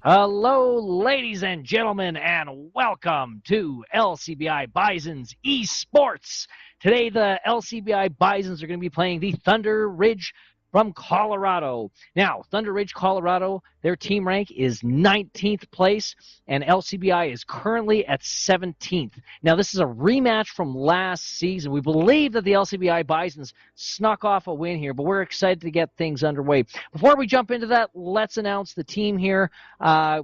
Hello, ladies and gentlemen, and welcome to LCBI Bison's Esports. Today, the LCBI Bisons are going to be playing the Thunder Ridge from Colorado. Now, Thunder Ridge, Colorado, their team rank is 19th place, and LCBI is currently at 17th. Now, this is a rematch from last season. We believe that the LCBI Bisons snuck off a win here, but we're excited to get things underway. Before we jump into that, let's announce the team here.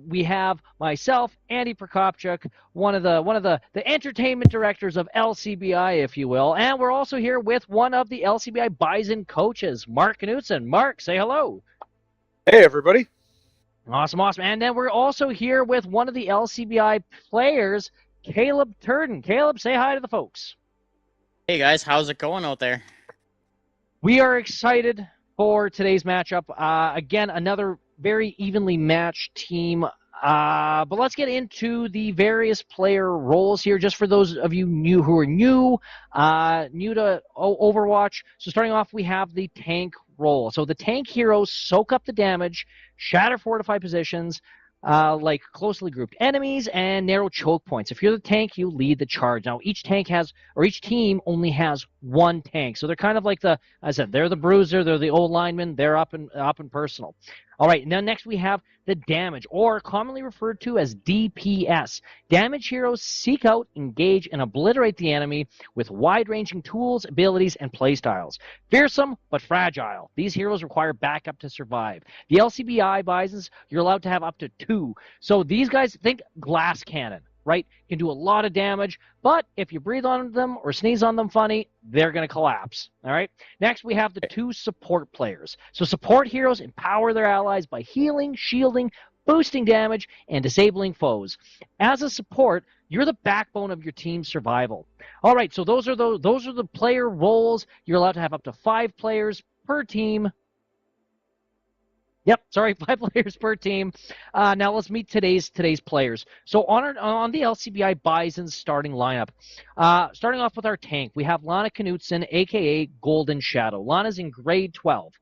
We have myself, Andy Prokopchuk, one of the entertainment directors of LCBI, if you will, and we're also here with one of the LCBI Bison coaches, Mark Knutson. Mark, say hello. Hey, everybody. Awesome. And then we're also here with one of the LCBI players, Caleb Turden. Caleb, say hi to the folks. Hey guys, how's it going out there? We are excited for today's matchup. Again, another very evenly matched team. But let's get into the various player roles here, just for those of you who are new to Overwatch. So starting off, we have the tank role. So the tank heroes soak up the damage, shatter fortified positions, like closely grouped enemies, and narrow choke points. If you're the tank, you lead the charge. Now, each team only has one tank. So they're kind of like they're the bruiser, they're the old lineman, they're up and personal. All right, now next we have the damage, or commonly referred to as DPS. Damage heroes seek out, engage, and obliterate the enemy with wide-ranging tools, abilities, and playstyles. Fearsome, but fragile. These heroes require backup to survive. The LCBI Bisons, you're allowed to have up to 2. So these guys, think glass cannon, right? Can do a lot of damage, but if you breathe on them or sneeze on them funny, they're going to collapse, all right? Next, we have the 2 support players. So support heroes empower their allies by healing, shielding, boosting damage, and disabling foes. As a support, you're the backbone of your team's survival. All right, so those are the player roles. You're allowed to have up to 5 players per team. Yep, sorry, 5 players per team. Now let's meet today's players. So on the LCBI Bison's starting lineup, starting off with our tank, we have Lana Knutson, a.k.a. Golden Shadow. Lana's in grade 12.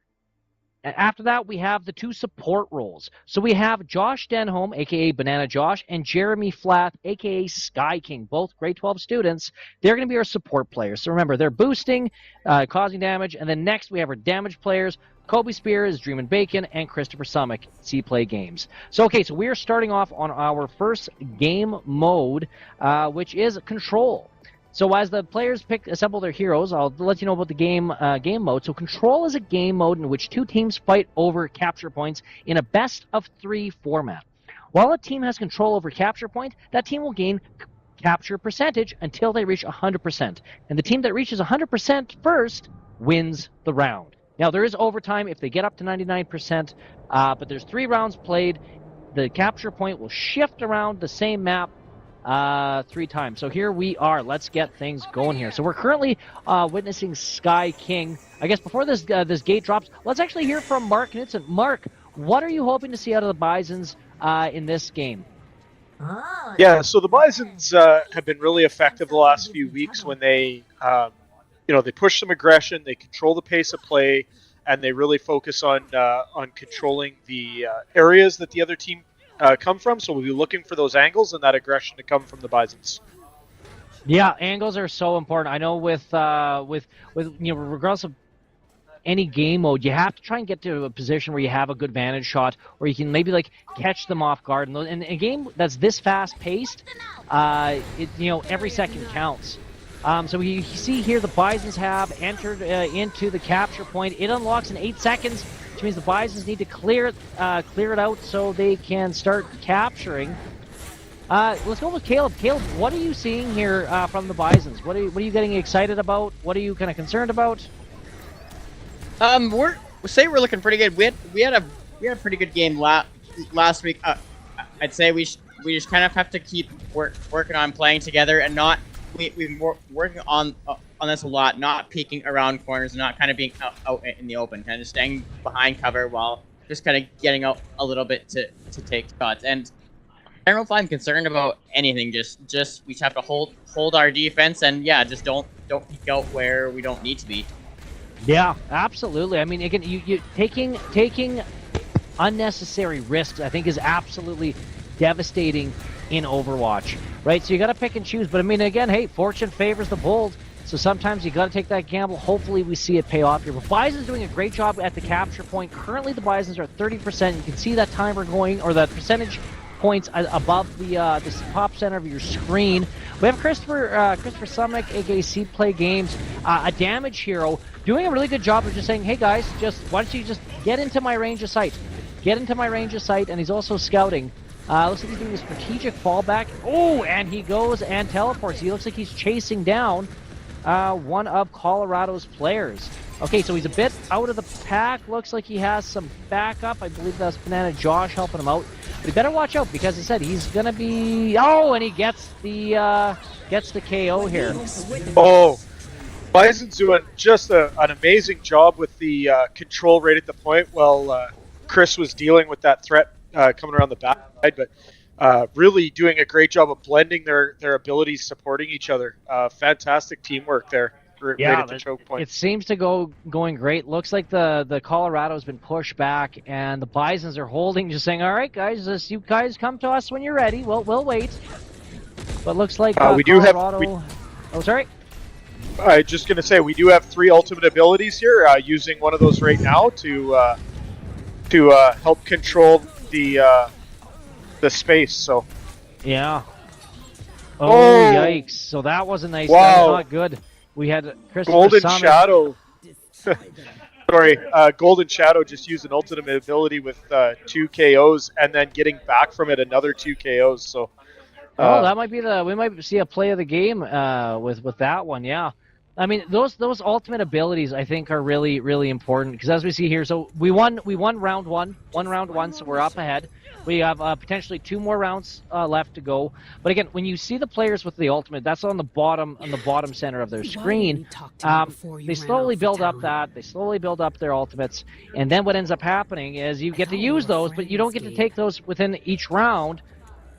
After that, we have the 2 support roles. So we have Josh Denholm, a.k.a. Banana Josh, and Jeremy Flath, a.k.a. Sky King, both grade 12 students. They're going to be our support players. So remember, they're boosting, causing damage. And then next, we have our damage players, Kobe Spears, Dreamin' Bacon, and Christopher Summick, C-Play Games. So we're starting off on our first game mode, which is Control. So as the players assemble their heroes, I'll let you know about the game mode. So Control is a game mode in which 2 teams fight over capture points in a best-of-3 format. While a team has control over capture point, that team will gain capture percentage until they reach 100%. And the team that reaches 100% first wins the round. Now, there is overtime if they get up to 99%, but there's 3 rounds played. The capture point will shift around the same map 3 times. So here we are. Let's get things going here. So we're currently witnessing Sky King. I guess before this gate drops, let's actually hear from Mark Knutson. Mark, what are you hoping to see out of the Bisons in this game? Yeah, so the Bisons have been really effective the last few weeks when they they push some aggression, they control the pace of play, and they really focus on controlling the areas that the other team come from. So we'll be looking for those angles and that aggression to come from the Bisons. Yeah, angles are so important. I know with regardless of any game mode, you have to try and get to a position where you have a good vantage shot, or you can maybe catch them off guard. And a game that's this fast paced, every second counts. So you see here the Bisons have entered into the capture point. It unlocks in 8 seconds, which means the Bisons need to clear it out so they can start capturing. Let's go with Caleb. Caleb, what are you seeing here from the Bisons? What are you getting excited about? What are you kind of concerned about? We're looking pretty good. We had a pretty good game last week. I'd say we just kind of have to keep working on playing together and not. We've been working on this a lot, not peeking around corners, not kind of being out in the open, kind of staying behind cover while just kind of getting out a little bit to take shots. And I don't know if I'm concerned about anything. Just we just have to hold our defense and just don't peek out where we don't need to be. Yeah, absolutely. I mean, again, you taking unnecessary risks, I think, is absolutely devastating in Overwatch, right? So you got to pick and choose. But I mean, again, hey, fortune favors the bold. So sometimes you got to take that gamble. Hopefully we see it pay off here. But Bison's doing a great job at the capture point. Currently the Bisons are at 30%. You can see that timer going, or that percentage points above the top center of your screen. We have Christopher Summick, aka Seed Play Games, a damage hero, doing a really good job of just saying, hey guys, why don't you just get into my range of sight? Get into my range of sight, and he's also scouting. Looks like he's doing a strategic fallback. Oh, and he goes and teleports. He looks like he's chasing down one of Colorado's players. Okay, so he's a bit out of the pack. Looks like he has some backup. I believe that's Banana Josh helping him out. But he better watch out, because I said he's gonna be. Oh, and he gets the KO here. Oh, Bison's doing just an amazing job with the control right at the point while Chris was dealing with that threat coming around the back side, but really doing a great job of blending their abilities, supporting each other. Fantastic teamwork there. Right at the choke point. It seems to going great. Looks like the Colorado's been pushed back, and the Bisons are holding, just saying, all right, guys, you guys come to us when you're ready. We'll wait. But looks like we Colorado... do have... Oh, sorry? I was just going to say, we do have 3 ultimate abilities here, using one of those right now to help control the space, so... Yeah. Oh, yikes. So that wasn't nice. Wow. That was not good. We had Christopher Golden Summit. Shadow. Sorry, Golden Shadow just used an ultimate ability with 2 KOs and then getting back from it another 2 KOs. So, that might be we might see a play of the game with that one. Yeah, I mean those ultimate abilities I think are really, really important, because as we see here, so we won round one, so we're up ahead. We have potentially 2 more rounds left to go. But again, when you see the players with the ultimate, that's on the bottom center of their screen. They slowly build up their ultimates, and then what ends up happening is you get to use those, but you don't get to take those within each round.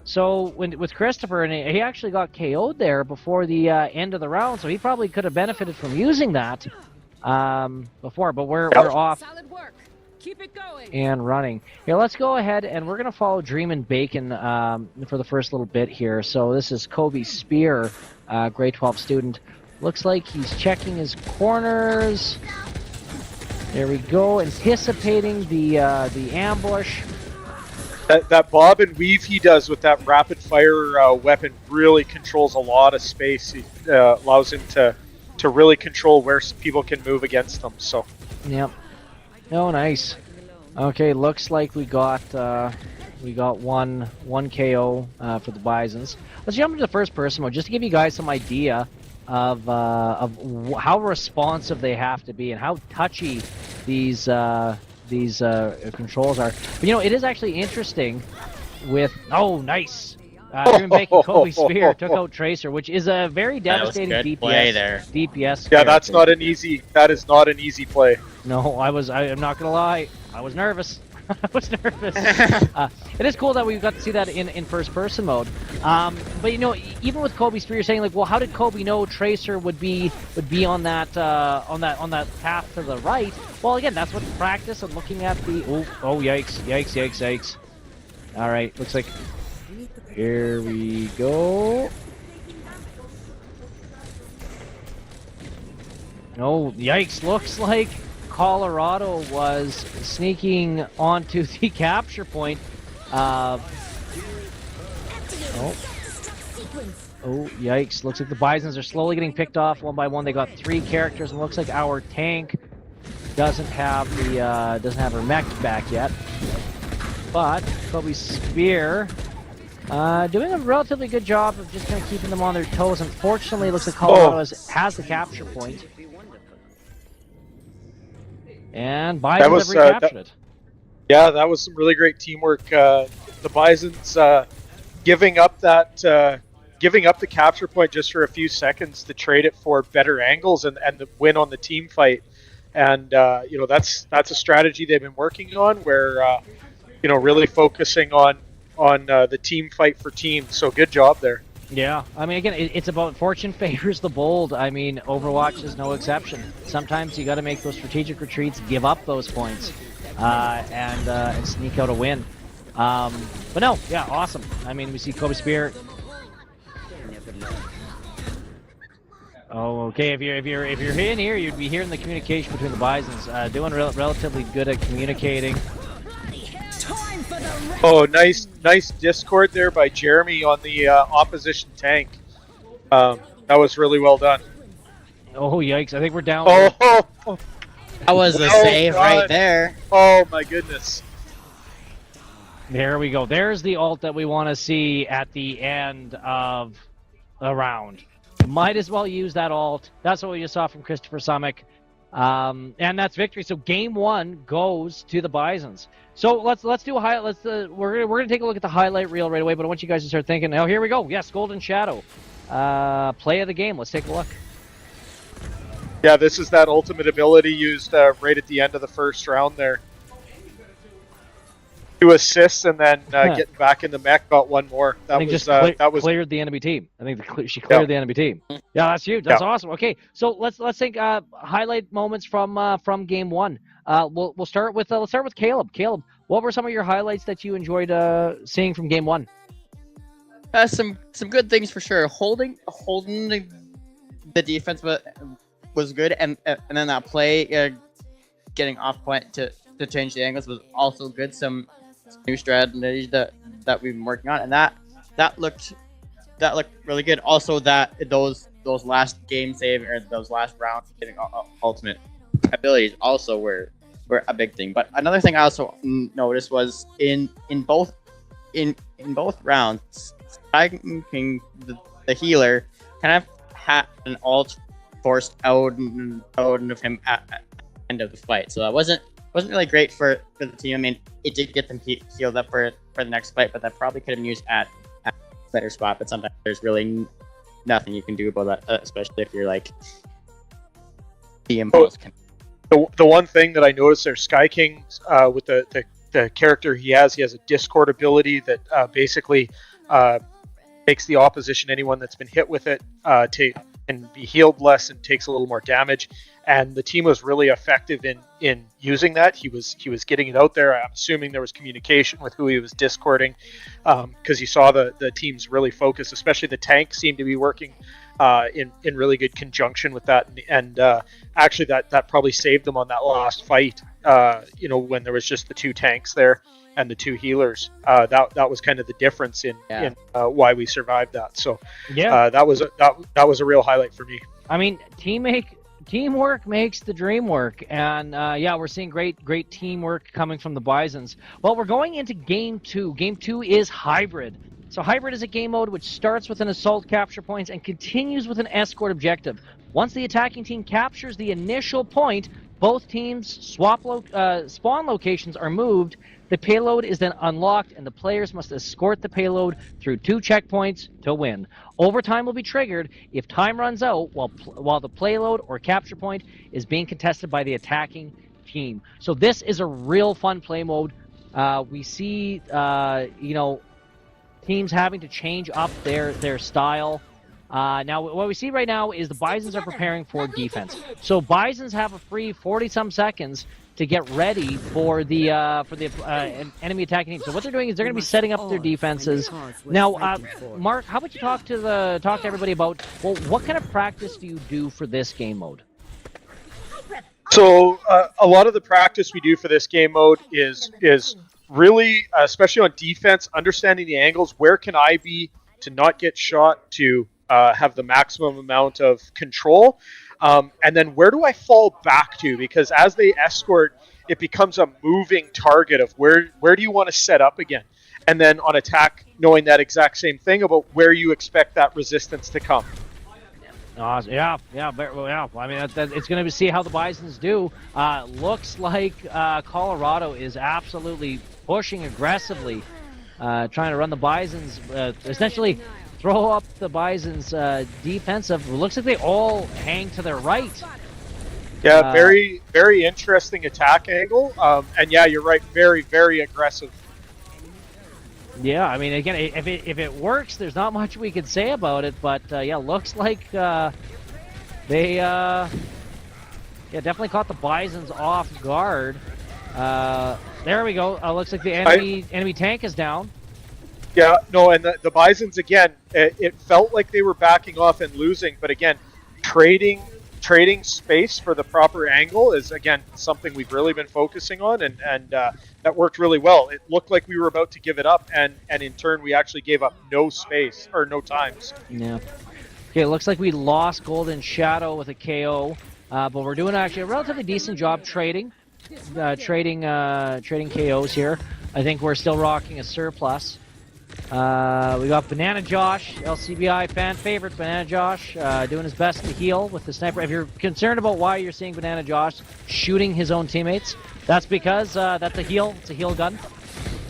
So with Christopher, and he actually got KO'd there before the end of the round, so he probably could have benefited from using that before. But we're off. Solid work. Keep it going. And running. Here, let's go ahead, and we're going to follow Dream and Bacon for the first little bit here. So this is Kobe Spear, grade 12 student. Looks like he's checking his corners. There we go, anticipating the ambush. That bob and weave he does with that rapid fire weapon really controls a lot of space. It allows him to really control where people can move against them. So. Yep. Oh, nice. Okay, looks like we got one KO for the Bisons. Let's jump into the first person mode just to give you guys some idea of how responsive they have to be and how touchy these controls are. But you know, it is actually interesting with nice. Dream Bacon Kobe Spear took out Tracer, which is a very devastating DPS. Yeah, that is not an easy play. No, I'm not gonna lie, I was nervous. I was nervous. It is cool that we got to see that in first person mode. But you know, even with Kobe Spear saying like, well, how did Kobe know Tracer would be on that path to the right? Well, again, that's what practice and looking at the yikes. All right, looks like here we go. Oh, yikes, looks like Colorado was sneaking onto the capture point. Oh, yikes. Looks like the Bisons are slowly getting picked off one by one. They got 3 characters, and looks like our tank doesn't have her mech back yet. But Kobe Spear doing a relatively good job of just kind of keeping them on their toes. Unfortunately, it looks like Colorado has the capture point. And Bisons have recaptured it. Yeah, that was some really great teamwork. The Bisons giving up the capture point just for a few seconds to trade it for better angles and the win on the team fight. And you know, that's a strategy they've been working on, where you know, really focusing on the team fight for team. So good job there. Yeah, I mean, again, it's about fortune favors the bold. I mean, Overwatch is no exception. Sometimes you got to make those strategic retreats, give up those points. and sneak out a win. But no, yeah, awesome. I mean, we see Kobe Spear. Oh, okay. If you're in here, you'd be hearing the communication between the Bisons. Doing relatively good at communicating. Oh, nice Discord there by Jeremy on the opposition tank. That was really well done. Oh, yikes. I think we're down. Oh, That was a save right there. Oh my goodness. There we go. There's the ult that we want to see at the end of a round. Might as well use that ult. That's what we just saw from Christopher Summick. And that's victory. So game 1 goes to the Bisons. So let's do a highlight. We're gonna take a look at the highlight reel right away. But I want you guys to start thinking. Oh, here we go. Yes, Golden Shadow. Play of the game. Let's take a look. Yeah, this is that ultimate ability used right at the end of the first round there. 2 assists and then getting back in the mech, got 1 more. That was cleared the enemy team. I think she cleared the enemy team. Yeah, that's huge. That's awesome. Okay, so let's think highlight moments from game 1. We'll start with let's start with Caleb. Caleb, what were some of your highlights that you enjoyed seeing from game 1? Some good things for sure. Holding the defense was good, and then that play getting off point to change the angles was also good. Some new strategies that we've been working on, and that looked really good. Also, that those last game save or those last rounds getting ultimate abilities also were a big thing. But another thing I also noticed was in both rounds, Sky King, the healer, kind of had an ult forced out of him at end of the fight. So that wasn't really great for the team. I mean, it did get them healed up for the next fight, but that probably could have been used at a better spot. But sometimes there's really nothing you can do about that, especially if you're like the impulse. The one thing that I noticed there, Sky King, with the character he has a Discord ability that basically makes the opposition, anyone that's been hit with it, and be healed less and takes a little more damage. And the team was really effective in using that. He was getting it out there. I'm assuming there was communication with who he was discording, because you saw the teams really focus, especially the tank seemed to be working in really good conjunction with that. And actually that probably saved them on that last fight, when there was just the 2 tanks there and the 2 healers. That was kind of the difference in why we survived that. So that was a real highlight for me. I mean, teamwork makes the dream work, and we're seeing great teamwork coming from the Bisons. Well, we're going into game 2. Game 2 is hybrid. So hybrid is a game mode which starts with an assault capture points and continues with an escort objective. Once the attacking team captures the initial point, both teams' spawn locations are moved. The payload is then unlocked, and the players must escort the payload through 2 checkpoints to win. Overtime will be triggered if time runs out while the payload or capture point is being contested by the attacking team. So this is a real fun play mode. We see, teams having to change up their style. Now, what we see right now is the Bisons are preparing for defense. So Bisons have a free 40-some seconds to get ready for the enemy attacking team. So what they're doing is they're going to be setting up their defenses. Now, Mark, how about you talk to everybody about, well, what kind of practice do you do for this game mode? So a lot of the practice we do for this game mode is really, especially on defense, understanding the angles. Where can I be to not get shot, to have the maximum amount of control? And then where do I fall back to? Because as they escort, it becomes a moving target of where do you want to set up again? And then on attack, knowing that exact same thing about where you expect that resistance to come. Yeah. I mean, it's going to see how the Bisons do. Looks like Colorado is absolutely pushing aggressively, trying to run the Bisons, essentially throw up the Bisons' defensive. Looks like they all hang to their right. Yeah, very, very interesting attack angle. And yeah, you're right, very, very aggressive. Yeah, I mean, again, if it works, there's not much we can say about it. But looks like they definitely caught the Bisons off guard. There we go. Looks like the enemy tank is down. Yeah, no, and the Bisons, again, it felt like they were backing off and losing, but again, trading space for the proper angle is, again, something we've really been focusing on, and that worked really well. It looked like we were about to give it up, and in turn, we actually gave up no space, or no times. Yeah. Okay, it looks like we lost Golden Shadow with a KO, but we're doing actually a relatively decent job trading KOs here. I think we're still rocking a surplus. We got Banana Josh, LCBI fan favorite Banana Josh, doing his best to heal with the sniper. If you're concerned about why you're seeing Banana Josh shooting his own teammates, that's because that's a heal. It's a heal gun.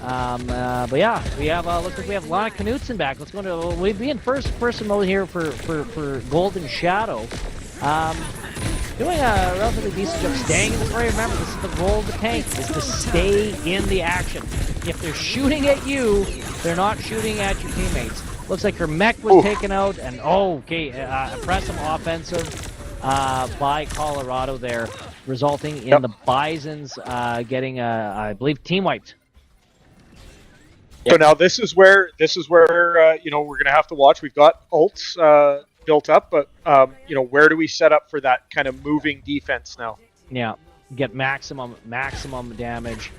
But yeah, we have looks like we have Lana Knutson back. Let's go to we'll be in first person mode here for Golden Shadow. Doing a relatively decent job staying in the fray. Remember, this is the role of the tank, is to stay in the action. If they're shooting at you, they're not shooting at your teammates. Looks like her mech was taken out, and impressive offensive by Colorado there, resulting in the Bisons getting, I believe, team wiped. So now this is where you know, we're gonna have to watch. We've got ults built up, but you know, where do we set up for that kind of moving defense now? Yeah, get maximum damage.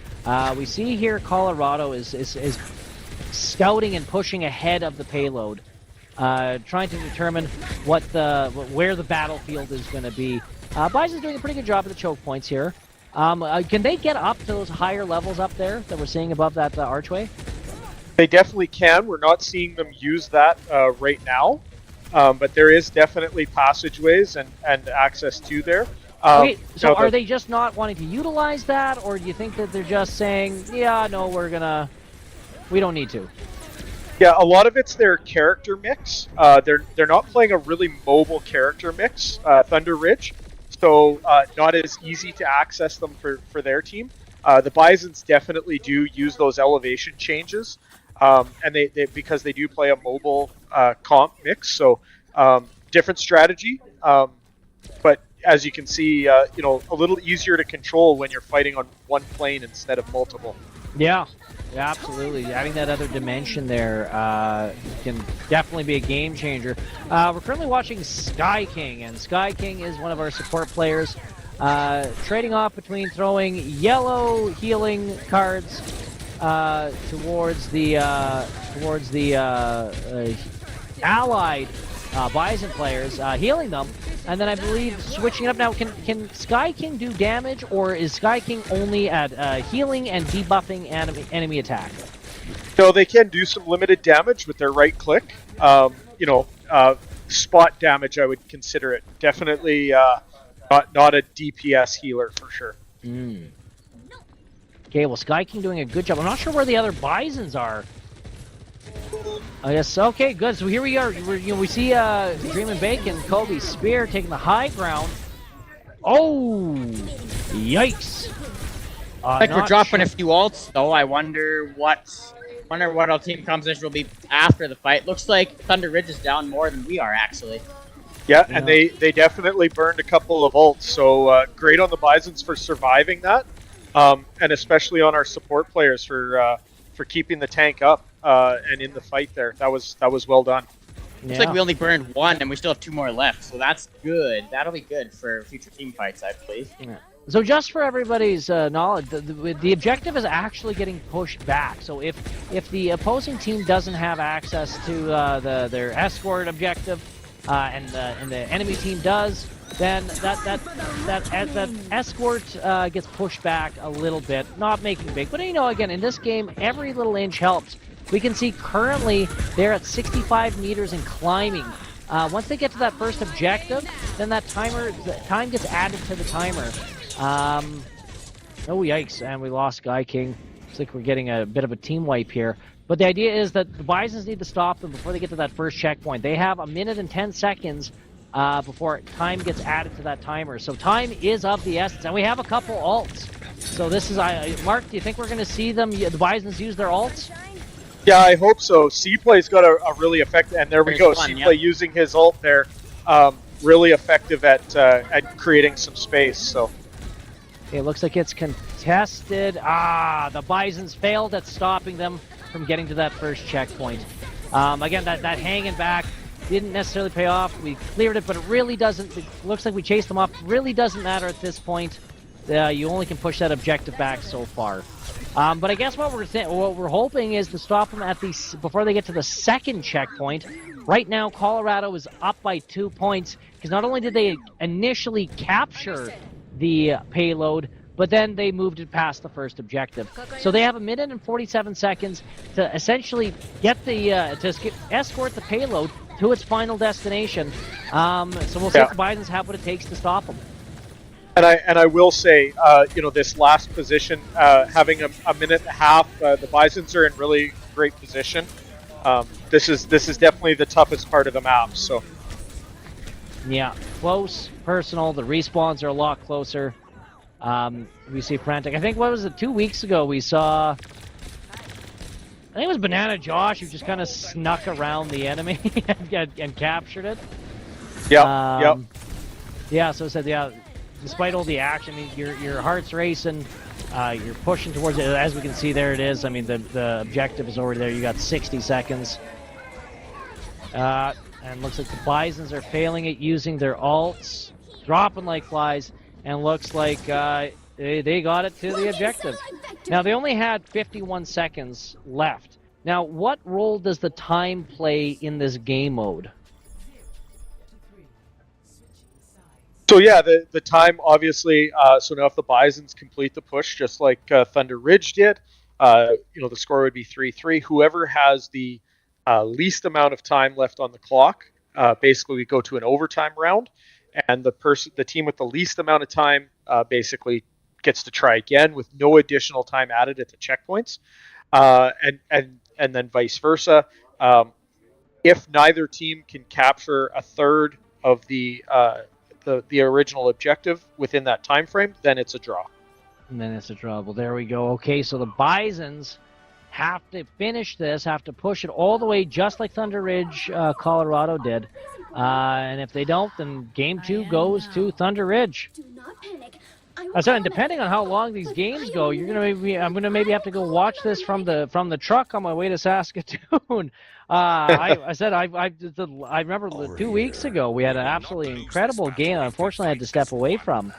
We see here Colorado is scouting and pushing ahead of the payload, trying to determine where the battlefield is going to be. Bison's doing a pretty good job at the choke points here. Can they get up to those higher levels up there that we're seeing above that archway? They definitely can. We're not seeing them use that right now, but there is definitely passageways and access to there. Wait, so are they just not wanting to utilize that, or do you think that they're just saying, yeah, no, we don't need to? Yeah, a lot of it's their character mix. They're not playing a really mobile character mix, Thunder Ridge, so not as easy to access them for their team. The Bisons definitely do use those elevation changes, and they because they do play a mobile comp mix, so different strategy. But as you can see, you know, a little easier to control when you're fighting on one plane instead of multiple. Yeah, absolutely. Having that other dimension there can definitely be a game changer. We're currently watching Sky King, and Sky King is one of our support players, trading off between throwing yellow healing cards towards the allied Bison players, healing them, and then I believe switching it up. Now, can Sky King do damage, or is Sky King only at healing and debuffing enemy attack? So they can do some limited damage with their right click. You know, spot damage, I would consider it. Definitely not a DPS healer for sure. Okay, well, Sky King doing a good job. I'm not sure where the other Bisons are. I guess, okay, good. So here we are. We see Dreamin' Bacon, Kobe Spear taking the high ground. Oh, yikes. Like we're dropping a few ults, though. I wonder what our team composition will be after the fight. Looks like Thunder Ridge is down more than we are, actually. Yeah, and they definitely burned a couple of ults, so great on the Bisons for surviving that, and especially on our support players for keeping the tank up and in the fight there. That was well done. Looks like we only burned one, and we still have two more left, so that's good. That'll be good for future team fights, I believe. Yeah. So just for everybody's knowledge, the objective is actually getting pushed back. So if the opposing team doesn't have access to their escort objective, and the enemy team does, then that escort gets pushed back a little bit, not making big. But you know, again, in this game, every little inch helps. We can see currently they're at 65 meters and climbing. Once they get to that first objective, then that time gets added to the timer. Oh yikes! And we lost Sky King. Looks like we're getting a bit of a team wipe here. But the idea is that the Bisons need to stop them before they get to that first checkpoint. They have 1 minute and 10 seconds before time gets added to that timer. So time is of the essence, and we have a couple ults. So this is, Mark, do you think we're going to see them, the Bisons, use their ults? Yeah, I hope so. C-Play's got a really effective, and there we go. C-Play using his ult there, really effective at creating some space. So it looks like it's confirmed. contested. The Bisons failed at stopping them from getting to that first checkpoint. Again, that hanging back didn't necessarily pay off. We cleared it, but it really doesn't. It looks like we chased them off. Really doesn't matter at this point. You only can push that objective back so far. But I guess what we're hoping is to stop them at before they get to the second checkpoint. Right now, Colorado is up by 2 points because not only did they initially capture the payload, but then they moved it past the first objective. So they have 1 minute and 47 seconds to essentially get the escort the payload to its final destination. So we'll see if the Bisons have what it takes to stop them. And I will say, this last position, having a minute and a half, the Bisons are in really great position. This is definitely the toughest part of the map. So. Yeah, close, personal. The respawns are a lot closer. We see frantic. I think, what was it, 2 weeks ago we saw, I think it was Banana Josh who just kind of snuck around the enemy and captured it. Yep. Yeah, so it said, despite all the action, I mean, your heart's racing, you're pushing towards it. As we can see, there it is. I mean, the objective is already there. You got 60 seconds. And looks like the Bisons are failing it using their ults, dropping like flies, and looks like they got it to the objective. Now, they only had 51 seconds left. Now, what role does the time play in this game mode? So yeah, the time obviously. So now if the Bisons complete the push, just like Thunder Ridge did, the score would be 3-3. Whoever has the least amount of time left on the clock, basically we go to an overtime round, and the team with the least amount of time basically gets to try again with no additional time added at the checkpoints, and then vice versa. If neither team can capture a third of the original objective within that time frame, then it's a draw. And then it's a draw. Well, there we go. Okay, so the Bisons have to finish this, have to push it all the way, just like Thunder Ridge, Colorado did. And if they don't, then Game 2 goes to Thunder Ridge. And depending on how long these games go, I'm gonna maybe have to go watch this from the truck on my way to Saskatoon. I remember 2 weeks ago we had an absolutely incredible game. Unfortunately, I had to step away from.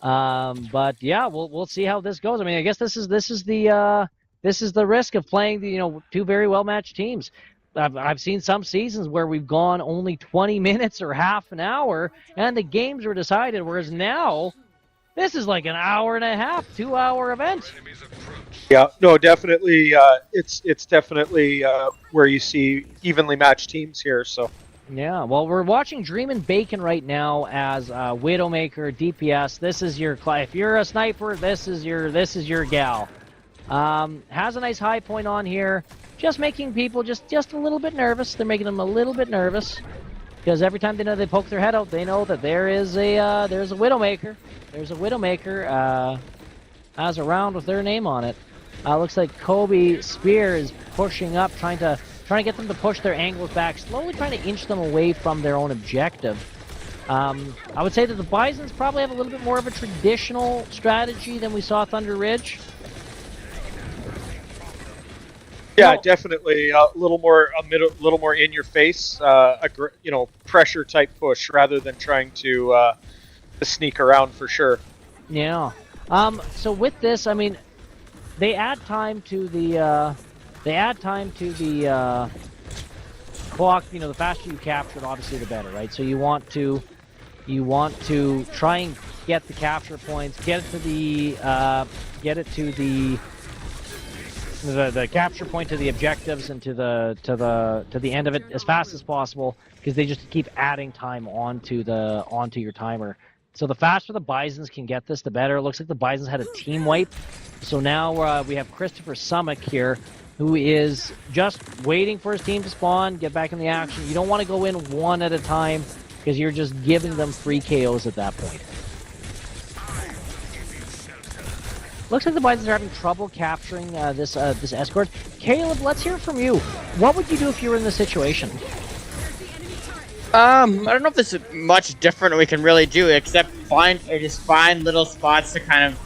But yeah, we'll see how this goes. I mean, I guess this is the risk of playing the two very well matched teams. I've seen some seasons where we've gone only 20 minutes or half an hour, and the games were decided. Whereas now, this is like an hour and a half, 2 hour event. Yeah, no, definitely. It's definitely where you see evenly matched teams here. So. Yeah, well, we're watching Dreamin' Bacon right now as Widowmaker, DPS. This is your if you're a sniper, this is your gal. Has a nice high point on here, just making people just a little bit nervous. They're making them a little bit nervous because every time they poke their head out, they know that there's a Widowmaker. There's a Widowmaker has a round with their name on it. Looks like Kobe Spear is pushing up, trying to get them to push their angles back, slowly trying to inch them away from their own objective. I would say that the Bisons probably have a little bit more of a traditional strategy than we saw Thunder Ridge. Yeah, definitely a little more in your face, pressure type push rather than trying to sneak around for sure. Yeah. So with this, I mean, they add time to the clock. The faster you capture it, obviously the better, right? So you want to try and get the capture points, get it to the capture point to the objectives and to the end of it as fast as possible, because they just keep adding time onto your timer. So the faster the Bisons can get this, the better. It looks like the Bisons had a team wipe. So now we have Christopher Summick here, who is just waiting for his team to spawn, get back in the action. You don't want to go in one at a time, because you're just giving them free KOs at that point. Looks like the Bisons are having trouble capturing this escort. Caleb, let's hear from you. What would you do if you were in this situation? I don't know if there's much different we can really do except find little spots to kind of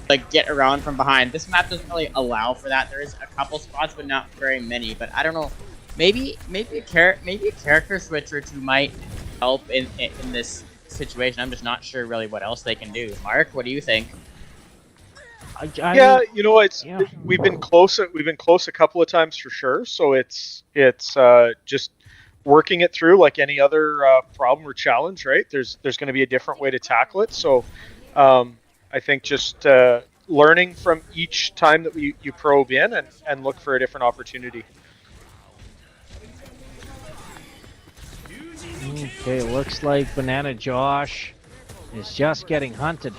like get around from behind. This map doesn't really allow for that. There is a couple spots, but not very many. But I don't know. Maybe a character switch or two might help in this situation. I'm just not sure really what else they can do. Mark, what do you think? Yeah, you know, Yeah. we've been close. We've been close a couple of times for sure. So it's just working it through like any other problem or challenge, right? There's going to be a different way to tackle it. So I think just learning from each time that you probe in and look for a different opportunity. Okay, looks like Banana Josh is just getting hunted.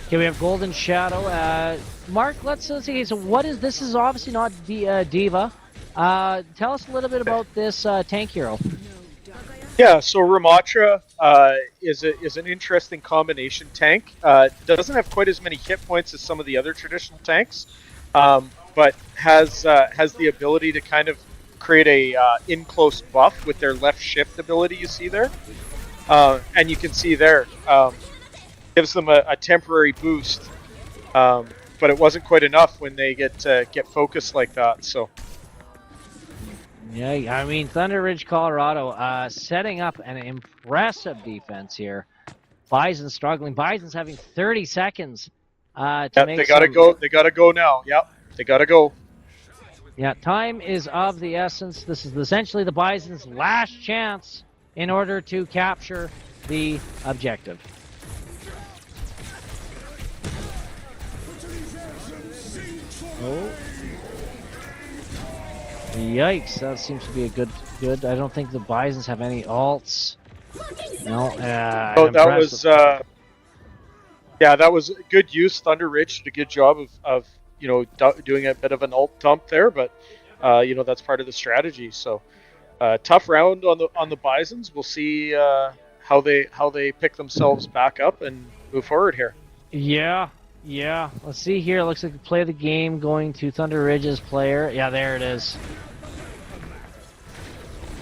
Okay, we have Golden Shadow. Mark, let's see. So what is this? Is obviously not Diva. Tell us a little bit about this tank hero. Yeah, so Ramatra is an interesting combination tank. Doesn't have quite as many hit points as some of the other traditional tanks, but has the ability to kind of create a in-close buff with their left shift ability you see there. And you can see there, gives them a temporary boost, but it wasn't quite enough when they get focused like that. So. Yeah, I mean, Thunder Ridge, Colorado, setting up an impressive defense here. Bison struggling. Bison's having 30 seconds to make they gotta go. They gotta go now. Yep, they gotta go. Yeah, time is of the essence. This is essentially the Bison's last chance in order to capture the objective. Oh. Yikes, that seems to be a good. I don't think the Bisons have any alts. No, that was that was good use. Thunder Ridge did a good job of doing a bit of an alt dump there, but that's part of the strategy. So tough round on the Bisons. We'll see how they pick themselves back up and move forward here. Yeah. Let's see here. It looks like the play of the game going to Thunder Ridge's player. Yeah, there it is.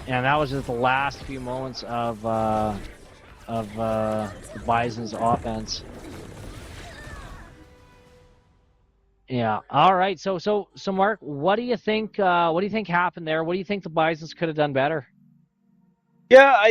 And that was just the last few moments of the Bison's offense. Yeah. All right. So Mark, what do you think? What do you think happened there? What do you think the Bisons could have done better? Yeah,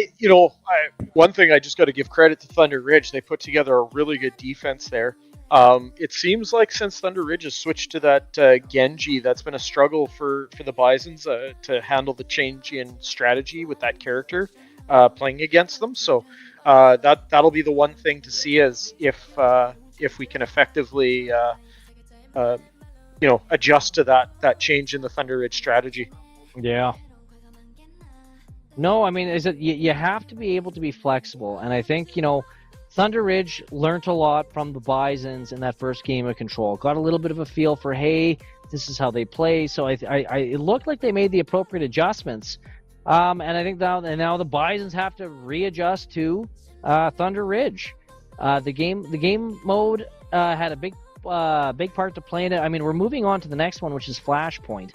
one thing I just got to give credit to Thunder Ridge. They put together a really good defense there. It seems like since Thunder Ridge has switched to that Genji, that's been a struggle for the Bisons to handle the change in strategy with that character playing against them. So that'll be the one thing to see is if we can effectively adjust to that change in the Thunder Ridge strategy. Yeah. No, I mean, you have to be able to be flexible, and I think Thunder Ridge learned a lot from the Bisons in that first game of Control. Got a little bit of a feel for, hey, this is how they play. So it looked like they made the appropriate adjustments, and I think now the Bisons have to readjust to Thunder Ridge. The game mode had a big part to play in it. I mean, we're moving on to the next one, which is Flashpoint.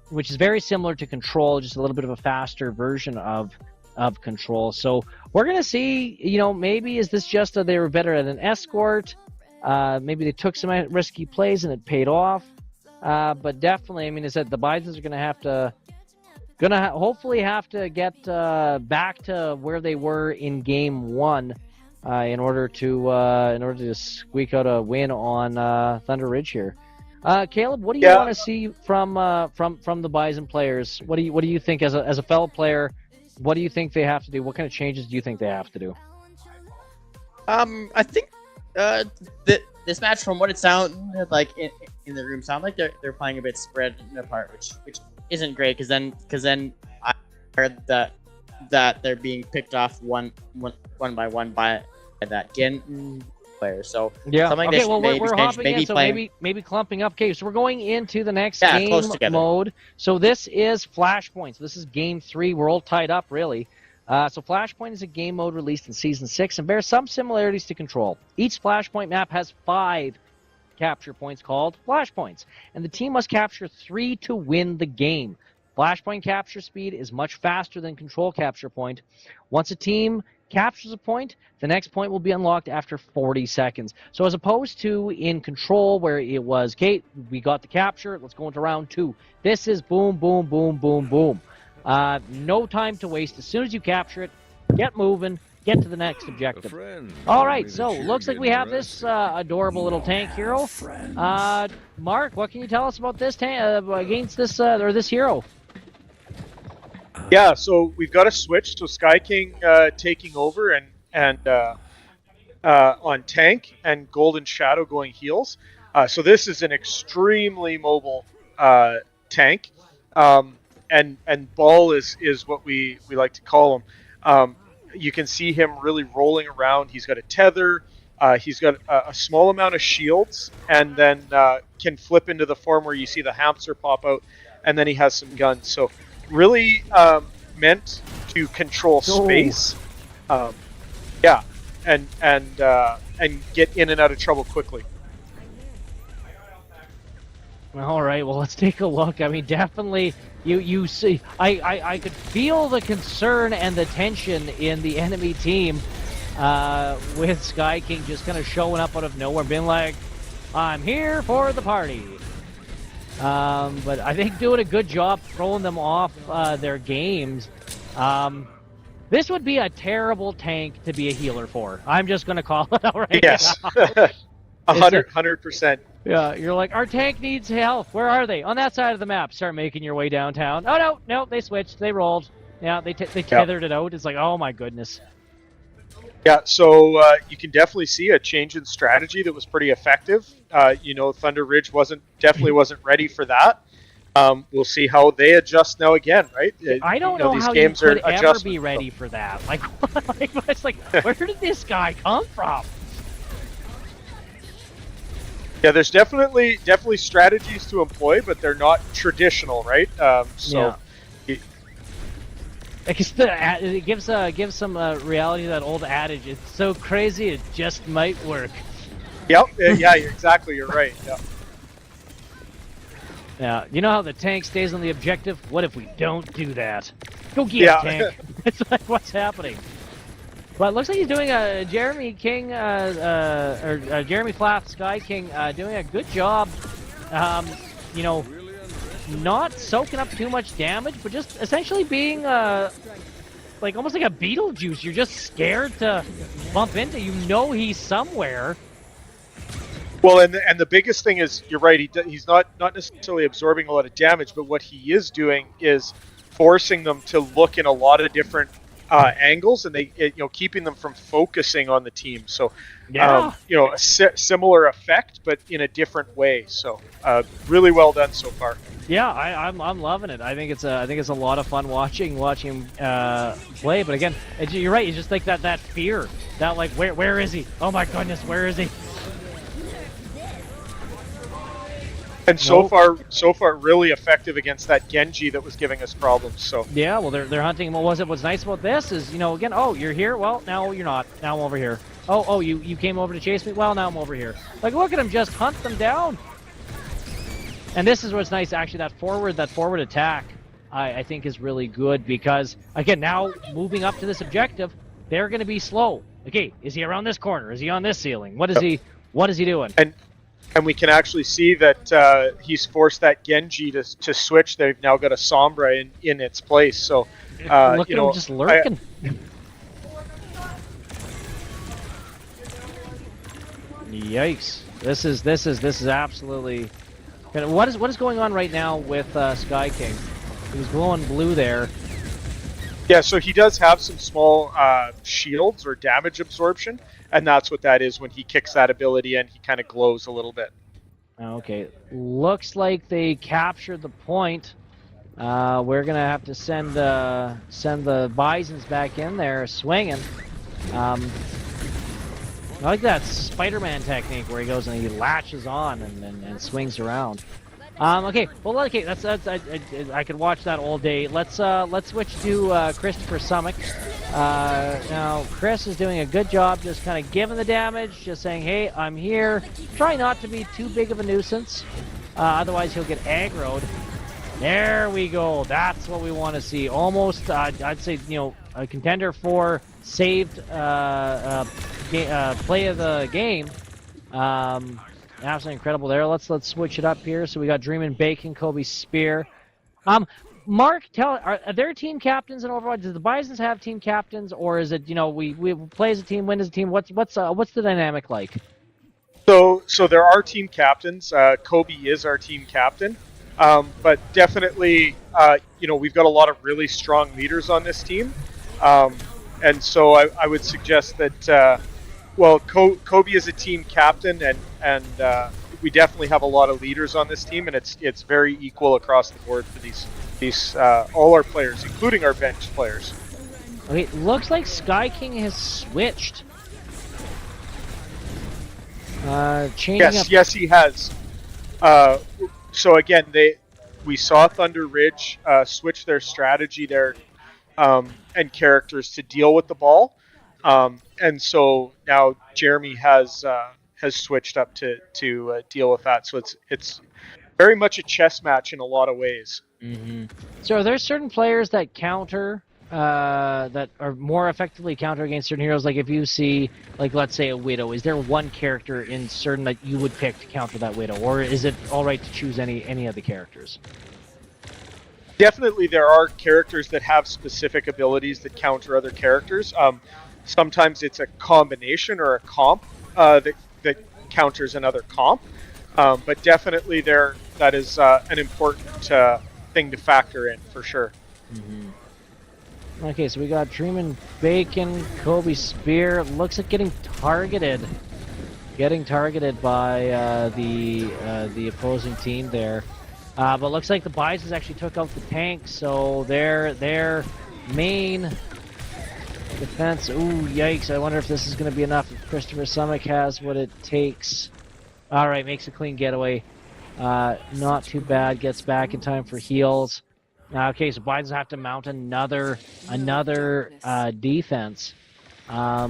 Which is very similar to Control, just a little bit of a faster version of Control. So we're going to see, maybe is this just they were better at an escort? Maybe they took some risky plays and it paid off. But definitely, I mean, is that the Bisons are going to hopefully have to get back to where they were in Game 1 in order to squeak out a win on Thunder Ridge here. Caleb, what do you want to see from the Bison players? What do you think as a fellow player? What do you think they have to do? What kind of changes do you think they have to do? I think this match, from what it sounded like in the room, sound like they're playing a bit spread apart, which isn't great because then I heard that they're being picked off one by one by that Gen player. So yeah, okay. Well, we're hopping in, so maybe clumping up. Okay, so we're going into the next game mode. So this is Flashpoint. So this is Game 3. We're all tied up, really. So Flashpoint is a game mode released in Season 6 and bears some similarities to Control. Each Flashpoint map has 5 capture points called Flashpoints, and the team must capture 3 to win the game. Flashpoint capture speed is much faster than Control capture point. Once a team captures a point, the next point will be unlocked after 40 seconds. So as opposed to in Control where it was, okay, we got the capture, let's go into round 2. This is boom, boom, boom, boom, boom. No time to waste. As soon as you capture it, get moving, get to the next objective. All right, so looks like we have this adorable little tank hero. Mark, what can you tell us about this tank against this or this hero? Yeah, so we've got a switch. So Sky King taking over and on tank, and Golden Shadow going heals. So this is an extremely mobile tank, and Ball is what we like to call him. You can see him really rolling around. He's got a tether. He's got a small amount of shields, and then can flip into the form where you see the hamster pop out, and then he has some guns. So really meant to control space. Yeah, and get in and out of trouble quickly. All right, well, let's take a look. I mean, definitely, you see, I could feel the concern and the tension in the enemy team with Sky King just kind of showing up out of nowhere, being like, I'm here for the party. But I think doing a good job throwing them off their games. This would be a terrible tank to be a healer for. I'm just going to call it out right yes. now. 100%. Yeah, you're like, our tank needs health. Where are they? On that side of the map. Start making your way downtown. Oh, no, they switched. They rolled. Yeah, they tethered it out. It's like, oh my goodness. Yeah, so you can definitely see a change in strategy that was pretty effective. Thunder Ridge definitely wasn't ready for that. We'll see how they adjust now again, right? I don't know these how games you could are ever be ready for that. Like, it's like, where did this guy come from? Yeah, there's definitely strategies to employ, but they're not traditional, right? Yeah. It gives some reality to that old adage. It's so crazy, it just might work. Yep. Yeah. Exactly. You're right. Yeah. Yeah. You know how the tank stays on the objective? What if we don't do that? Go get it, tank. It's like, what's happening? Well, it looks like he's doing a Jeremy King, or Jeremy Flath, Sky King, doing a good job. Not soaking up too much damage, but just essentially being like almost like a Beetlejuice. You're just scared to bump into. He's somewhere. Well, and the biggest thing is, you're right. He's not necessarily absorbing a lot of damage, but what he is doing is forcing them to look in a lot of different angles, and keeping them from focusing on the team. So, yeah. A similar effect, but in a different way. So, really well done so far. Yeah, I'm loving it. I think it's a lot of fun watching him play. But again, you're right. It's just like that fear, that like where is he? Oh my goodness, where is he? And so far, really effective against that Genji that was giving us problems. So yeah, well, they're hunting. What's nice about this is, again, oh, you're here. Well, now you're not. Now I'm over here. Oh, you came over to chase me. Well, now I'm over here. Like, look at him just hunt them down. And this is what's nice, actually. That forward attack, I think, is really good because, again, now moving up to this objective, they're going to be slow. Okay, is he around this corner? Is he on this ceiling? What is he doing? And we can actually see that he's forced that Genji to switch. They've now got a Sombra in its place. So look at him just lurking. Yikes! This is absolutely. What is going on right now with Sky King? He was glowing blue there. Yeah, so he does have some small shields or damage absorption, and that's what that is when he kicks that ability in. He kind of glows a little bit. Okay, looks like they captured the point. We're gonna have to send the Bisons back in there swinging. I like that Spider-Man technique where he goes and he latches on and swings around. Okay, that's I could watch that all day. Let's switch to Christopher Summick. Now Chris is doing a good job, just kind of giving the damage, just saying, "Hey, I'm here." Try not to be too big of a nuisance, otherwise he'll get aggroed. There we go. That's what we want to see. Almost, I'd say, a contender for saved play of the game. Absolutely incredible there. Let's switch it up here. So we got Dreamin' Bacon, Kobe Spear. Mark, are there team captains in Overwatch? Do the Bisons have team captains, or is it we play as a team, win as a team? What's the dynamic like? So there are team captains. Kobe is our team captain, but definitely we've got a lot of really strong leaders on this team, and so I would suggest that Kobe is a team captain, and we definitely have a lot of leaders on this team, and it's very equal across the board for these all our players, including our bench players. Okay, looks like Sky King has switched. Changing up. Yes, he has. So again, we saw Thunder Ridge switch their strategy there and characters to deal with the ball, and so now Jeremy has switched up to deal with that. So it's very much a chess match in a lot of ways. Mm-hmm. So are there certain players that counter? That are more effectively counter against certain heroes? Like if you see, like let's say a Widow, is there one character in certain that you would pick to counter that Widow, or is it all right to choose any of the characters? Definitely, there are characters that have specific abilities that counter other characters. Sometimes it's a combination or a comp that counters another comp, but definitely that is an important thing to factor in for sure. Mm-hmm. Okay, so we got Dreamin' Bacon, Kobe Spear. Looks like getting targeted by the opposing team there. But looks like the Bisons actually took out the tank, so their main defense. Ooh, yikes! I wonder if this is going to be enough. If Christopher Summick has what it takes. All right, makes a clean getaway. Not too bad. Gets back in time for heals. Okay, so Biden's have to mount another defense, or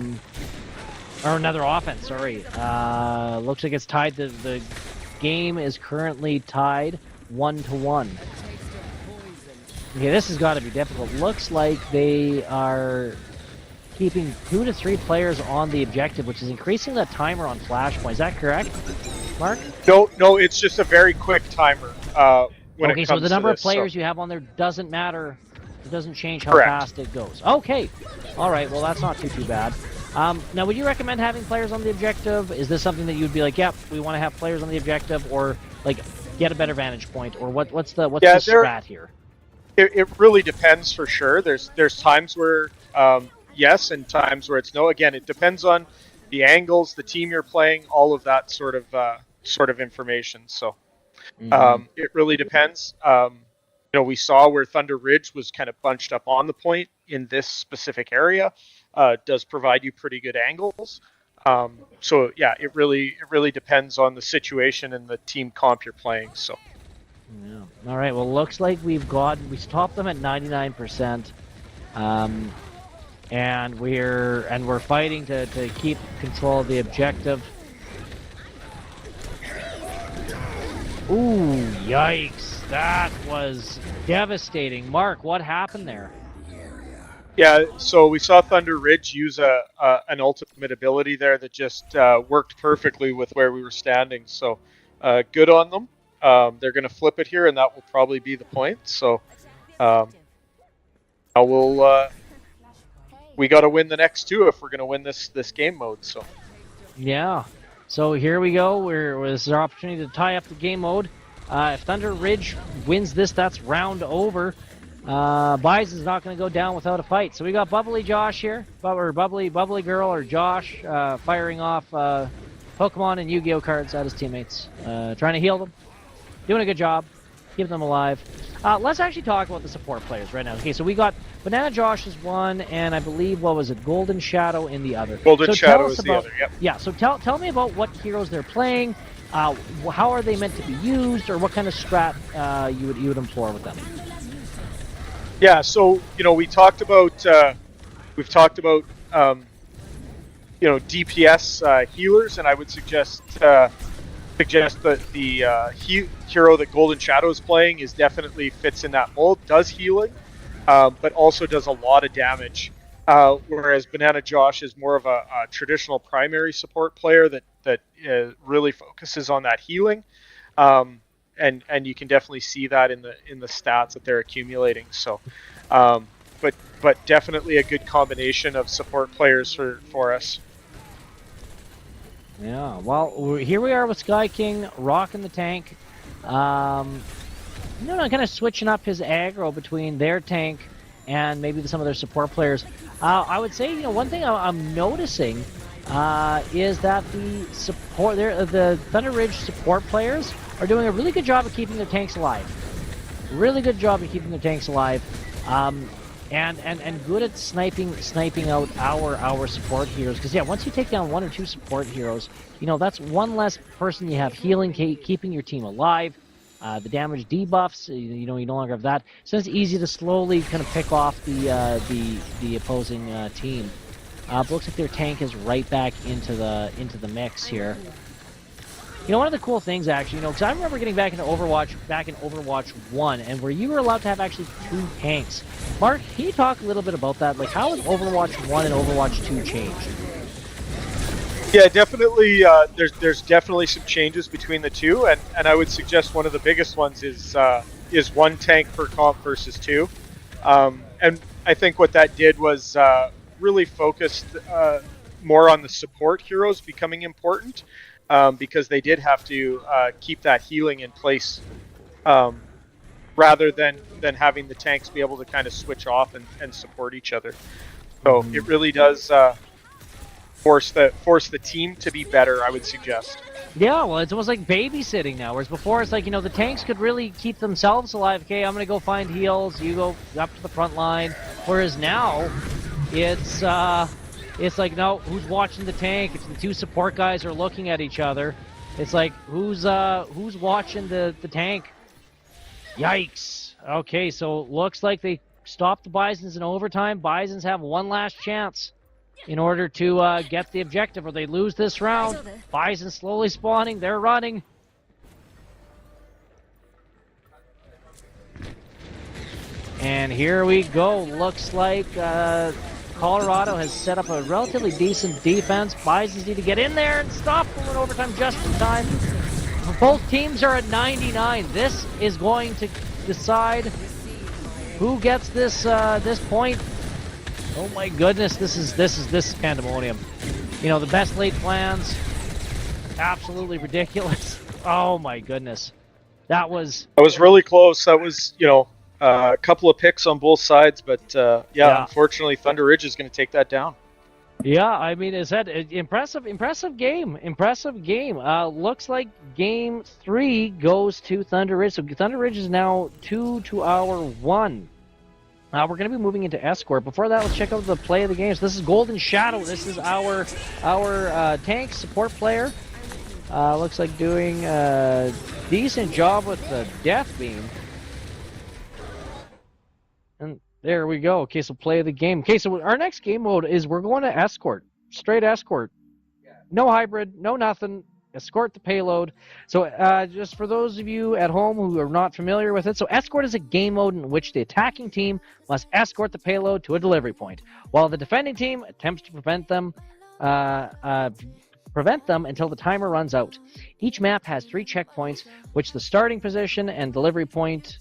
another offense. Sorry. Looks like it's tied. The game is currently tied 1-1. Okay, this has got to be difficult. Looks like they are keeping 2 to 3 players on the objective, which is increasing the timer on Flashpoint. Is that correct, Mark? No, it's just a very quick timer. Okay, so the number of players you have on there doesn't matter. It doesn't change how Correct. fast it goes. Okay. All right, well, that's not too bad. Now, would you recommend having players on the objective? Is this something that you'd be like, yep, we want to have players on the objective, or like get a better vantage point, or what's the strat here? It really depends for sure. There's times where yes, and times where it's no. Again, it depends on the angles, the team you're playing, all of that sort of information. So. It really depends. We saw where Thunder Ridge was kind of bunched up on the point in this specific area. Does provide you pretty good angles. So yeah, it really depends on the situation and the team comp you're playing. So. Yeah. All right. Well, looks like we stopped them at 99%, and we're fighting to keep control of the objective. Ooh, yikes. That was devastating. Mark, what happened there? Yeah, so we saw Thunder Ridge use an ultimate ability there that just worked perfectly with where we were standing. So good on them. They're going to flip it here, and that will probably be the point. So now we got to win the next 2 if we're going to win this game mode. So yeah. So here we go. This is our opportunity to tie up the game mode. If Thunder Ridge wins this, that's round over. Bison's not going to go down without a fight. So we got Bubbly Josh here, or Bubbly Girl, or Josh firing off Pokemon and Yu-Gi-Oh cards at his teammates, trying to heal them, doing a good job, keeping them alive. Let's actually talk about the support players right now. Okay, so we got Banana Josh is one, and I believe, what was it, Golden Shadow in the other. Golden Shadow is the other, yep. Yeah, so tell me about what heroes they're playing, how are they meant to be used, or what kind of strat you would employ with them. Yeah, so we've talked about DPS healers, and I would suggest that the hero that Golden Shadow is playing is definitely fits in that mold. Does healing, but also does a lot of damage. Whereas Banana Josh is more of a traditional primary support player that really focuses on that healing, and you can definitely see that in the stats that they're accumulating. So, but definitely a good combination of support players for us. Yeah, well, here we are with Sky King rocking the tank. Kind of switching up his aggro between their tank and maybe some of their support players. I would say, one thing I'm noticing is that the Thunder Ridge support players are doing a really good job of keeping their tanks alive. Really good job of keeping their tanks alive. And good at sniping out our support heroes. Because once you take down one or two support heroes, that's one less person you have healing, keeping your team alive. The damage debuffs, you no longer have that, so it's easy to slowly kind of pick off the opposing team. But looks like their tank is right back into the mix here. One of the cool things, actually, because I remember getting back in Overwatch 1, and where you were allowed to have actually 2 tanks. Mark, can you talk a little bit about that? Like, how has Overwatch 1 and Overwatch 2 changed? Yeah, definitely. There's definitely some changes between the two, and I would suggest one of the biggest ones is 1 tank per comp versus 2. And I think what that did was really focused more on the support heroes becoming important. Because they did have to keep that healing in place rather than having the tanks be able to kind of switch off and support each other. So it really does force the team to be better, I would suggest. Yeah, well, it's almost like babysitting now, whereas before it's like, the tanks could really keep themselves alive. Okay, I'm going to go find heals, you go up to the front line. Whereas now, it's like, no, who's watching the tank? If the 2 support guys are looking at each other, it's like, who's watching the tank? Yikes. Okay, so looks like they stopped the Bisons in overtime. Bisons have one last chance in order to get the objective, or they lose this round. Bison slowly spawning. They're running. And here we go. Looks like Colorado has set up a relatively decent defense. Bisons need to get in there and stop them in overtime just in time. Both teams are at 99. This is going to decide who gets this point. Oh my goodness, this is pandemonium. The best laid plans, absolutely ridiculous. Oh my goodness, that was really close. That was a couple of picks on both sides, but unfortunately, Thunder Ridge is going to take that down. Yeah, I mean, is that impressive game? Looks like game 3 goes to Thunder Ridge. So Thunder Ridge is now 2 to our 1. We're going to be moving into Escort. Before that, let's check out the play of the game. So this is Golden Shadow. This is our tank support player. Looks like doing a decent job with the Death Beam. And there we go. Okay, so play of the game. Okay, so our next game mode is we're going to Escort. Straight Escort. No hybrid, no nothing. Escort the payload. So just for those of you at home who are not familiar with it, so Escort is a game mode in which the attacking team must escort the payload to a delivery point, while the defending team attempts to prevent them until the timer runs out. Each map has 3 checkpoints, which the starting position and delivery point,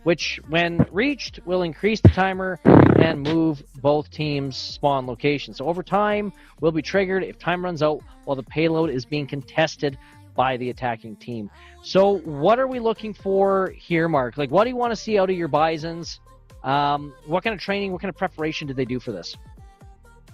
which when reached will increase the timer and move both teams' spawn locations. So over time will be triggered if time runs out while the payload is being contested by the attacking team. So what are we looking for here, Mark? Like, what do you want to see out of your Bisons? What kind of training, what kind of preparation did they do for this?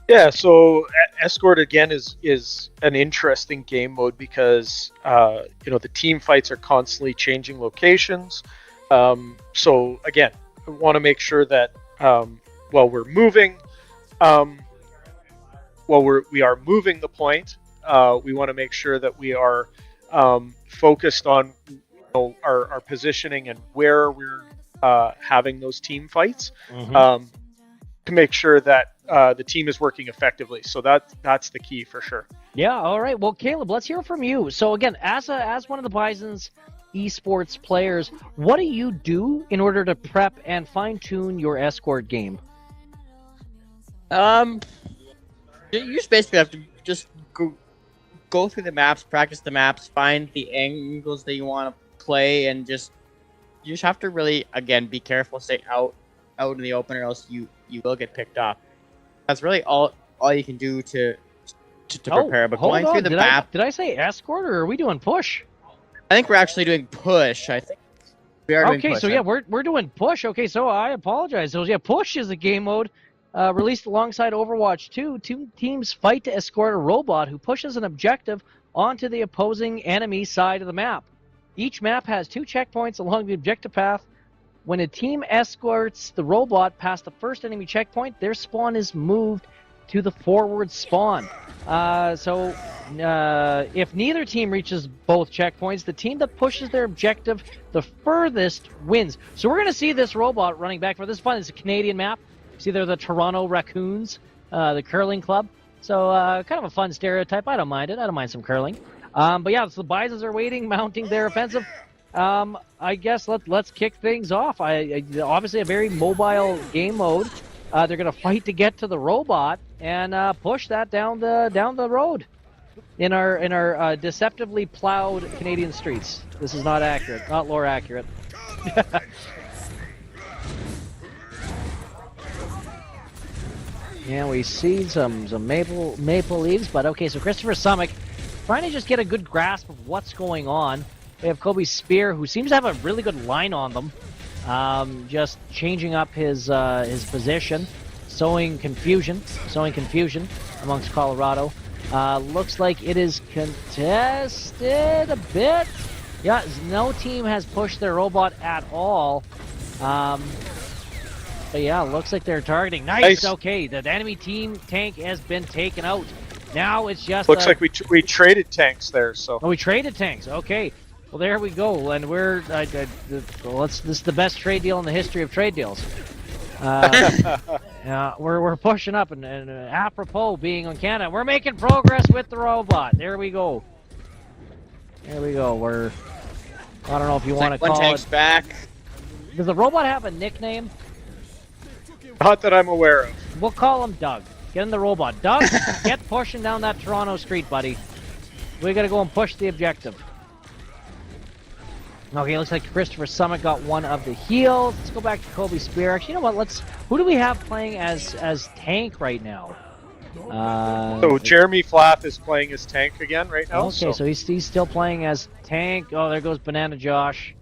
Yeah, so Escort again is an interesting game mode because the team fights are constantly changing locations. So again, we want to make sure that while we're moving, we are moving the point, we want to make sure that we are focused on our positioning and where we're having those team fights to make sure that the team is working effectively. So that's the key for sure. Yeah. All right. Well, Caleb, let's hear from you. So again, as one of the Bisons, esports players, what do you do in order to prep and fine-tune your escort game? You just basically have to just go through the maps, practice the maps, find the angles that you want to play, and you just have to really, again, be careful, stay out in the open, or else you will get picked off. That's really all you can do to prepare. But going through the map, did I say escort or are we doing push? I think we're actually doing push. I think we are doing push. Okay, so yeah, we're doing push. Okay, so I apologize. So yeah, push is a game mode released alongside Overwatch 2. Two teams fight to escort a robot who pushes an objective onto the opposing enemy side of the map. Each map has 2 checkpoints along the objective path. When a team escorts the robot past the first enemy checkpoint, their spawn is moved to the forward spawn. If neither team reaches both checkpoints, the team that pushes their objective the furthest wins. So we're going to see this robot running back for this fun. It's a Canadian map. See, they're the Toronto Raccoons, the curling club. So kind of a fun stereotype. I don't mind it. I don't mind some curling. But yeah, so the Bisons are waiting, mounting their offensive. I guess let's kick things off. Obviously a very mobile game mode. They're going to fight to get to the robot and push that down the road in our deceptively plowed Canadian streets. This is not accurate, not lore accurate. Yeah, we see some maple leaves, but okay. So Christopher Summick trying to just get a good grasp of what's going on. We have Kobe Spear, who seems to have a really good line on them. Just changing up his position, sowing confusion amongst Colorado. Looks like it is contested a bit. Yeah, no team has pushed their robot at all. But yeah, looks like they're targeting. Nice. Okay, the enemy team tank has been taken out. Now it's just looks like we traded tanks there. So we traded tanks. Okay. Well, there we go, and we're this is the best trade deal in the history of trade deals. We're pushing up, and apropos being on Canada, we're making progress with the robot. There we go. We're I don't know if you want to call one tank's it. Back. Does the robot have a nickname? Not that I'm aware of. We'll call him Doug. Get in the robot, Doug. Get pushing down that Toronto street, buddy. We gotta go and push the objective. Okay, looks like Christopher Summit got one of the heals. Let's go back to Kobe Spear. Actually, you know what? Who do we have playing as tank right now? So Jeremy Flath is playing as tank again right now. Okay, so he's still playing as tank. Oh, there goes Banana Josh.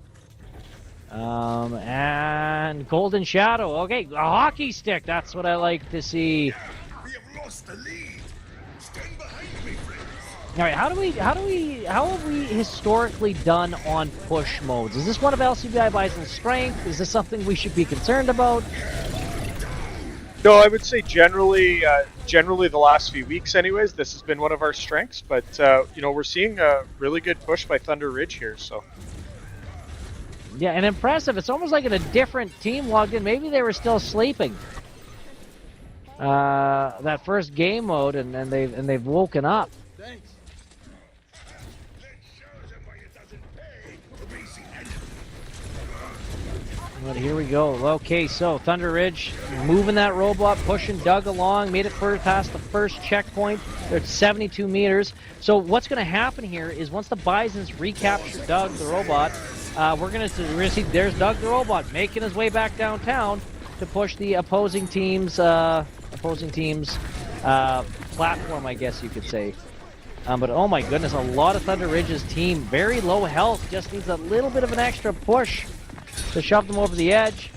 And Golden Shadow. Okay, a hockey stick. That's what I like to see. We have lost the lead. Stand behind me, friends. All right, how have we historically done on push modes? Is this one of LCBI Bison's strength? Is this something we should be concerned about? No, I would say generally the last few weeks anyways, this has been one of our strengths, but we're seeing a really good push by Thunder Ridge here, so. Yeah, and impressive. It's almost like a different team logged in. Maybe they were still sleeping. That first game mode, and they've woken up. Thanks. But here we go. Okay, so Thunder Ridge moving that robot, pushing Doug along, made it past the first checkpoint. They're at 72 meters. So what's going to happen here is once the Bisons recapture Doug, the robot, we're going to see there's Doug, the robot, making his way back downtown to push the opposing team's platform, I guess you could say. But oh my goodness, a lot of Thunder Ridge's team, very low health, just needs a little bit of an extra push to shove them over the edge.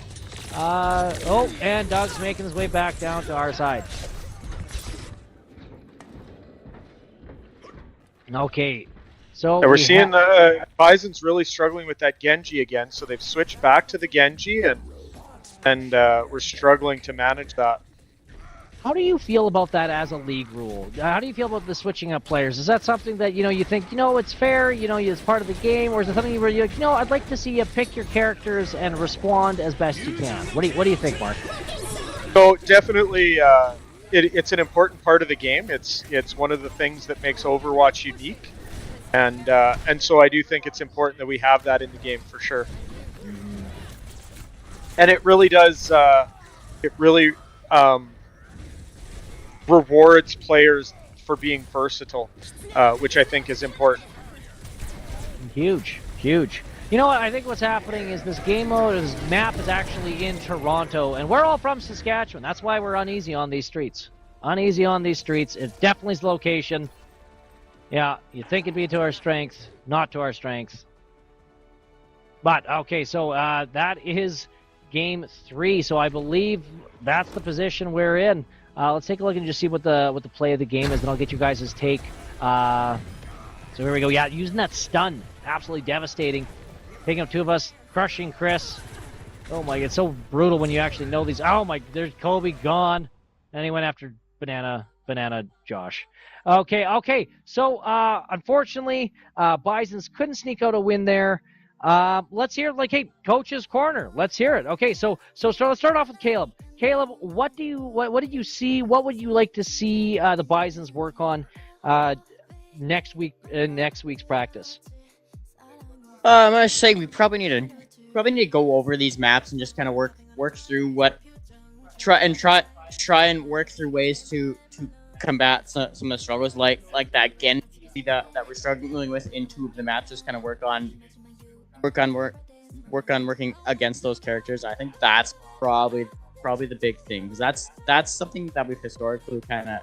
And Doug's making his way back down to our side. Okay, so we're seeing the Bison's really struggling with that Genji again, so they've switched back to the Genji, and we're struggling to manage that. How do you feel about that as a league rule? How do you feel about the switching up players? Is that something that you think it's fair, it's part of the game, or is it something where you're like, I'd like to see you pick your characters and respond as best you can? What do you think, Mark? So definitely, it's an important part of the game. It's one of the things that makes Overwatch unique. And so I do think it's important that we have that in the game for sure. And it really does. It really rewards players for being versatile, which I think is important. Huge, huge. You know what? I think what's happening is this game mode, this map is actually in Toronto, and we're all from Saskatchewan. That's why we're uneasy on these streets. Uneasy on these streets. It definitely is location. Yeah, you'd think it'd be to our strength, not to our strength. But, okay, so that is game 3. So I believe that's the position we're in. Let's take a look and just see what the play of the game is, and I'll get you guys' take. So here we go. Yeah, using that stun. Absolutely devastating. Picking up 2 of us, crushing Chris. Oh my, it's so brutal when you actually know these. Oh my, there's Kobe gone. And he went after Banana Josh. Okay. So, unfortunately, Bisons couldn't sneak out a win there. Let's hear, hey, Coach's Corner. Let's hear it. Okay, so let's start off with Caleb. Caleb, what did you see? What would you like to see the Bisons work on next week in next week's practice? I'm gonna say we probably need to go over these maps and just kind of work through try and work through ways to combat some of the struggles like that Gen that we're struggling with in 2 of the maps. Just kind of work on working against those characters. I think that's probably the big thing, because that's something that we've historically kind of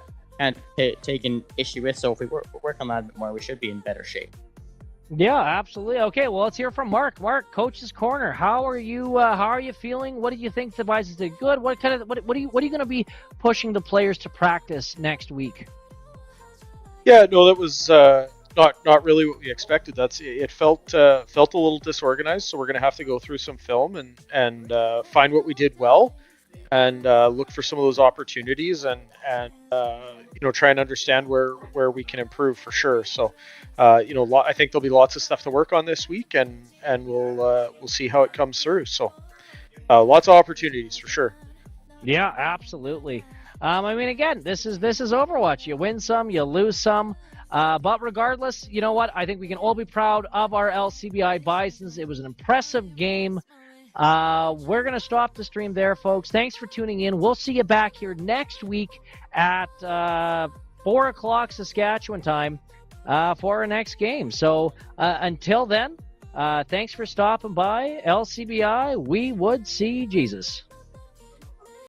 taken issue with. So if we work on that a bit more, we should be in better shape. Yeah, absolutely. Okay, well, let's hear from Mark. Mark, Coach's Corner. How are you feeling? What do you think the Bisons did good? What are you going to be pushing the players to practice next week? Yeah, no, that was not really what we expected. It felt a little disorganized, so we're going to have to go through some film and find what we did well, and look for some of those opportunities, and try and understand where we can improve for sure. So I think there'll be lots of stuff to work on this week, and we'll see how it comes through. So lots of opportunities for sure. Yeah, absolutely. Again, this is Overwatch. You win some, you lose some. But regardless, you know what? I think we can all be proud of our LCBI Bisons. It was an impressive game. We're going to stop the stream there, folks. Thanks for tuning in. We'll see you back here next week at 4 o'clock Saskatchewan time for our next game. So until then, thanks for stopping by. LCBI, we would see Jesus.